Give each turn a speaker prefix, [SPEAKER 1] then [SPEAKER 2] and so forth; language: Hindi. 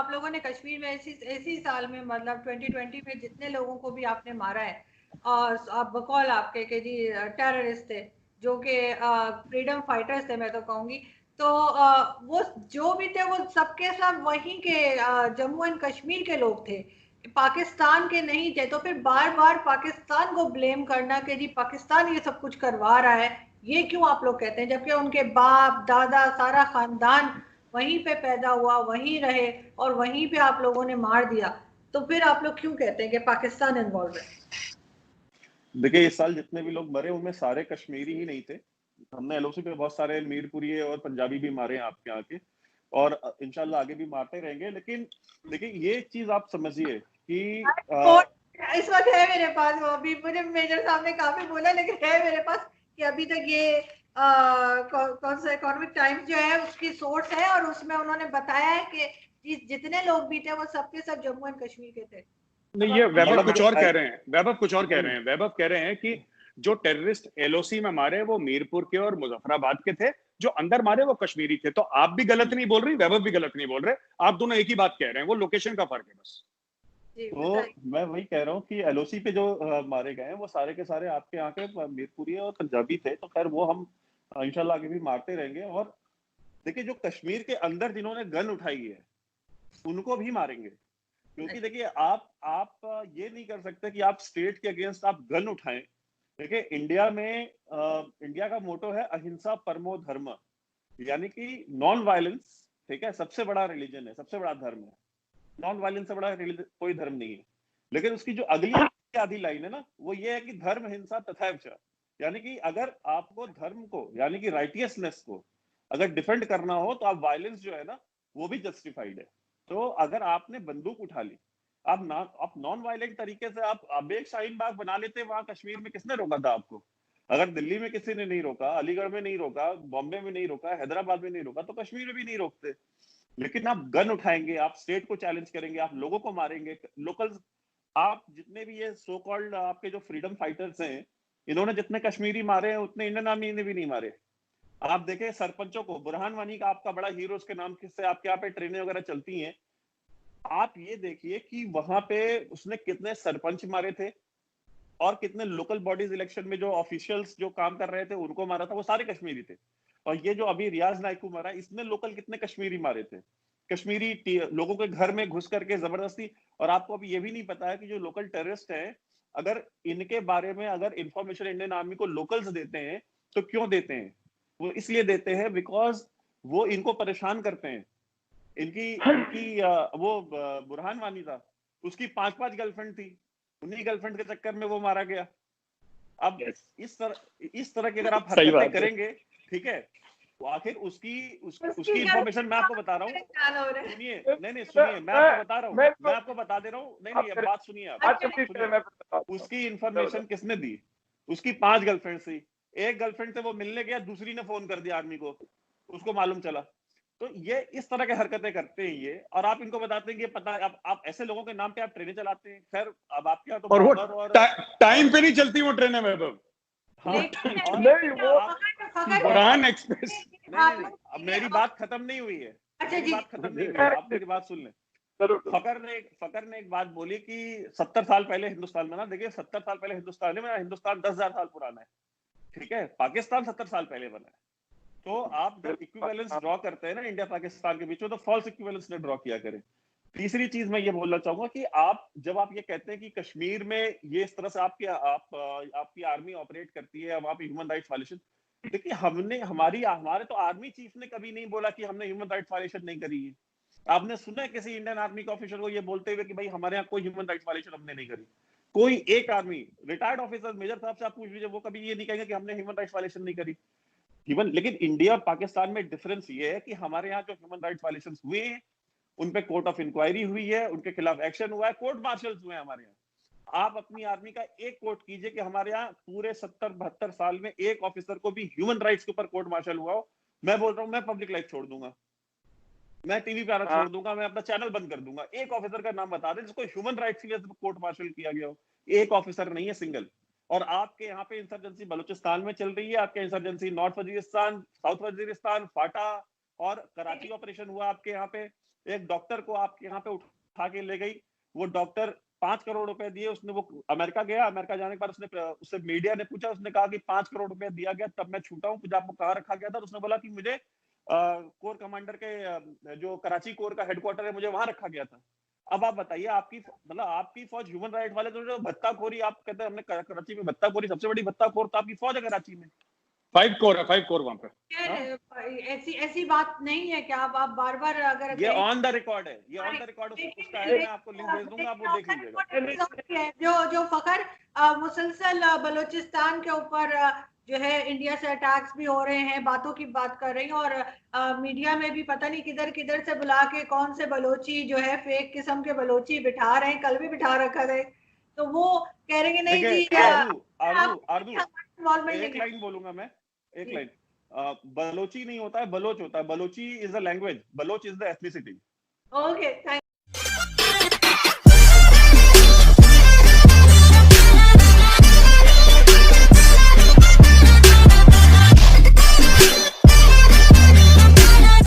[SPEAKER 1] आप लोगों ने कश्मीर में ऐसी साल में मतलब 2020 में जितने लोगों को भी आपने मारा है, और आप बकौल आपके कि जी टेररिस्ट थे, जो कि फ्रीडम फाइटर्स थे मैं तो कहूंगी, तो वो जो भी थे वो सबके सब वहीं के जम्मू एंड कश्मीर के लोग थे, पाकिस्तान के नहीं थे। तो फिर बार बार पाकिस्तान को ब्लेम करना कि जी पाकिस्तान ये सब कुछ करवा रहा है, ये क्यों आप लोग कहते हैं, जबकि उनके बाप दादा सारा खानदान वहीं पे पैदा हुआ, वहीं रहे, और वहीं पे आप लोगों ने मार दिया। तो फिर आप लोग क्यों कहते हैं कि पाकिस्तान इन्वॉल्व है?
[SPEAKER 2] देखिए, इस साल जितने भी लोग मरे उनमें सारे कश्मीरी ही नहीं थे। हमने एलओसी पे बहुत सारे मीरपुरी और पंजाबी भी मारे हैं आपके यहाँ के, और इंशाल्लाह आगे भी मारते रहेंगे। लेकिन देखिए, ये चीज आप समझिए कि
[SPEAKER 1] इस वक्त है मेरे पास, वो अभी मुझे मेजर साहब ने काफी बोला, लेकिन है मेरे पास कि अभी तक ये कौन सा इकोनॉमिक टाइम्स जो है उसकी सोर्स है, और उसमें उन्होंने बताया है कि जितने लोग भी थे वो सबके सब जम्मू एंड कश्मीर के थे।
[SPEAKER 3] नहीं, ये वैभव
[SPEAKER 2] मतलब
[SPEAKER 3] कुछ और कह रहे हैं, वैभव कुछ और कह
[SPEAKER 2] नहीं,
[SPEAKER 3] रहे हैं। वैभव कह रहे हैं कि जो टेररिस्ट एलओसी में मारे वो मीरपुर के और मुजफ्फराबाद के थे, जो अंदर मारे वो कश्मीरी थे। तो आप भी गलत नहीं बोल रही, वैभव भी गलत नहीं बोल रहे, आप दोनों एक ही बात कह रहे हैं, वो लोकेशन का फर्क है बस।
[SPEAKER 2] तो मैं वही कह रहा हूँ कि एलओसी पे जो मारे गए हैं वो सारे के सारे आपके यहाँ के मीरपुरी और पंजाबी थे। तो खैर वो हम इंशाल्लाह आगे भी मारते रहेंगे। और देखिए, जो कश्मीर के अंदर जिन्होंने गन उठाई है उनको भी मारेंगे, क्योंकि देखिए आप ये नहीं कर सकते कि आप स्टेट के अगेंस्ट आप गन उठाएं। देखिए, इंडिया में इंडिया का मोटो है अहिंसा परमो धर्म, यानी कि नॉन वायलेंस। ठीक है, सबसे बड़ा रिलीजन है, सबसे बड़ा धर्म है। नॉन वायलेंस से बड़ा कोई धर्म नहीं है। लेकिन उसकी जो अगली आधी लाइन है ना, वो ये है कि धर्म हिंसा तथा विचार, यानी कि अगर आपको धर्म को यानी कि राइटियसनेस को अगर डिफेंड करना हो तो आप वायलेंस जो है ना वो भी जस्टिफाइड है। तो अगर आपने बंदूक उठा ली, आप नॉन वायलेंट तरीके से आप एक शाहीन बाग बना लेते, वहां कश्मीर में किसने रोका था आपको? अगर दिल्ली में किसी ने नहीं रोका, अलीगढ़ में नहीं रोका, बॉम्बे में नहीं रोका, हैदराबाद में नहीं रोका, तो कश्मीर में भी नहीं रोकते। लेकिन आप गन उठाएंगे, आप स्टेट को चैलेंज करेंगे, आप लोगों को मारेंगे, लोकल। आप जितने भी ये सो कॉल्ड आपके जो फ्रीडम फाइटर्स हैं, इन्होंने जितने कश्मीरी मारे हैं उतने इंडियन आर्मी ने भी नहीं मारे। आप देखें सरपंचों को, बुरहान वानी का आपका बड़ा हीरो, उसके नाम से आपके यहाँ पे ट्रेनें वगैरह चलती हैं। आप ये देखिए कि वहां पे उसने कितने सरपंच मारे थे और कितने लोकल बॉडीज इलेक्शन में जो ऑफिशियल्स जो काम कर रहे थे उनको मारा था, वो सारे कश्मीरी थे। और ये जो अभी रियाज नाइक को मारा, इसने लोकल कितने कश्मीरी मारे थे, कश्मीरी लोगों के घर में घुस करके जबरदस्ती। और आपको अभी ये भी नहीं पता है कि जो लोकल टेररिस्ट हैं, अगर इनके बारे में अगर इंफॉर्मेशन इंडियन आर्मी को लोकल्स देते हैं तो क्यों देते हैं? वो इसलिए देते हैं बिकॉज वो इनको परेशान करते हैं। इनकी इनकी वो बुरहान वानी था, उसकी 5-5 गर्लफ्रेंड थी, उन्हीं गर्लफ्रेंड के चक्कर में वो मारा गया। अब इस तरह की अगर आप हरकतें करेंगे, ठीक है, तो आखिर उसकी इंफॉर्मेशन मैं आपको बता रहा हूँ। सुनिए, नहीं सुनिए, मैं आपको बता रहा हूँ, मैं आपको बता दे रहा हूँ। नहीं अब बात सुनिए आप। उसकी इंफॉर्मेशन किसने दी? उसकी 5 गर्लफ्रेंड थी, एक गर्लफ्रेंड से वो मिलने गया, दूसरी ने फोन कर दिया आर्मी को, उसको मालूम चला। तो ये इस तरह के हरकतें करते हैं ये, और आप इनको बताते हैं कि पता है, आप ऐसे लोगों के नाम पे आप ट्रेनें चलाते हैं। खैर अब आपके यहाँ तो
[SPEAKER 3] और वो टाइम पे नहीं चलती वो ट्रेनें वैभव। बुरहान एक्सप्रेस।
[SPEAKER 2] नहीं, अब मेरी बात खत्म नहीं हुई है, मेरी बात खत्म नहीं हुई है, आप मेरी बात सुन लें। फकर ने एक बात बोली कि 70 साल पहले हिंदुस्तान में ना, देखिए 70 साल पहले हिंदुस्तान में, मेरा हिंदुस्तान 10,000 साल पुराना है, ठीक है, पाकिस्तान 70 साल पहले बना है। तो आप जब इक्विवेलेंस ड्रॉ करते हैं ना इंडिया पाकिस्तान के बीच में, तो फॉल्स इक्विवेलेंस ने ड्रॉ किया करें। तीसरी चीज मैं ये बोलना चाहूंगा कि आप जब आप ये कहते हैं कि कश्मीर में ये इस तरह से आपकी आर्मी ऑपरेट करती है, वहां पे ह्यूमन राइट्स वायलेशन, देखिए हमारे तो आर्मी चीफ ने कभी नहीं बोला कि हमने ह्यूमन राइट्स वायलेशन नहीं करी है। आपने सुना है किसी इंडियन आर्मी के ऑफिसर को ये बोलते हुए कि भाई हमारे यहाँ कोई ह्यूमन राइट्स वायलेशन हमने नहीं करी? कोई एक आर्मी रिटायर्ड ऑफिसर मेजर साहब से आप पूछ लीजिए, वो कभी ये नहीं कहेंगे कि हमने ह्यूमन राइट्स वायलेशन नहीं करी। लेकिन इंडिया और पाकिस्तान में डिफरेंस ये है कि हमारे यहाँ जो ह्यूमन राइट्स वायलेशंस हुए हैं उन पे कोर्ट ऑफ इंक्वायरी हुई है, उनके खिलाफ एक्शन हुआ है, कोर्ट मार्शल्स हुए हैं हमारे यहाँ। आप अपनी आर्मी का एक कोर्ट कीजिए कि हमारे यहाँ पूरे 70-72 साल में एक ऑफिसर को भी ह्यूमन राइट्स के ऊपर कोर्ट मार्शल हुआ हो। मैं बोल रहा हूँ, मैं पब्लिक लाइफ छोड़ दूंगा, मैं टीवी पे आना छोड़ दूंगा, मैं अपना चैनल बंद कर दूंगा। एक ऑफिसर का नाम बता दें जिसको ह्यूमन राइट्स की वजह से कोर्ट मार्शल किया गया हो। एक ऑफिसर नहीं है, सिंगल। और आपके यहाँ पे इंसर्जेंसी बलूचिस्तान में चल रही है, आपके insurgency north Waziristan, south Waziristan, FATA और कराची ऑपरेशन हुआ आपके यहाँ पे, एक डॉक्टर को आपके यहाँ पे उठा के ले गई, वो डॉक्टर 5 करोड़ रुपए दिए, उसने वो अमेरिका गया, अमेरिका जाने के बाद उससे मीडिया ने पूछा, उसने कहा कि 5 करोड़ रुपए दिया गया तब मैं छूटा हूँ, आपको कहाँ रखा गया था? उसने बोला कि मुझे कोर कमांडर के जो कराची कोर का हेडक्वार्टर है, मुझे वहां रखा गया था। अब आप बताइए, आपकी मतलब आपकी फौज, ह्यूमन राइट वाले तो जो भत्ताखोरी आप कहते हैं, हमने कराची में भत्ताखोरी, सबसे बड़ी भत्ताखोर तो आपकी फौज है कराची में।
[SPEAKER 3] 5 कोर है, 5 कोर वहां पे।
[SPEAKER 1] ऐसी बात नहीं है क्या? आप बार बार अगर
[SPEAKER 2] ये ऑन द रिकॉर्ड है, ये ऑन द रिकॉर्ड उसका है, मैं आपको लिंक भेज दूंगा, आप वो देख लीजिएगा।
[SPEAKER 1] जो फखर मुसलसल बलूचिस्तान के ऊपर जो है इंडिया से अटैक्स भी हो रहे हैं, बातों की बात कर रही हैं, और मीडिया में भी पता नहीं किधर किधर से बुला के कौन से बलोची जो है फेक किस्म के बलोची बिठा रहे हैं, कल भी बिठा रखा है, तो वो कह रहे हैं नहीं जी इन्वॉल्वमेंट
[SPEAKER 2] एक लाइन बोलूंगा मैं, एक लाइन। बलोची नहीं होता है, बलोच होता है। Balochi is a language, Baloch is the ethnicity.
[SPEAKER 1] Okay, thank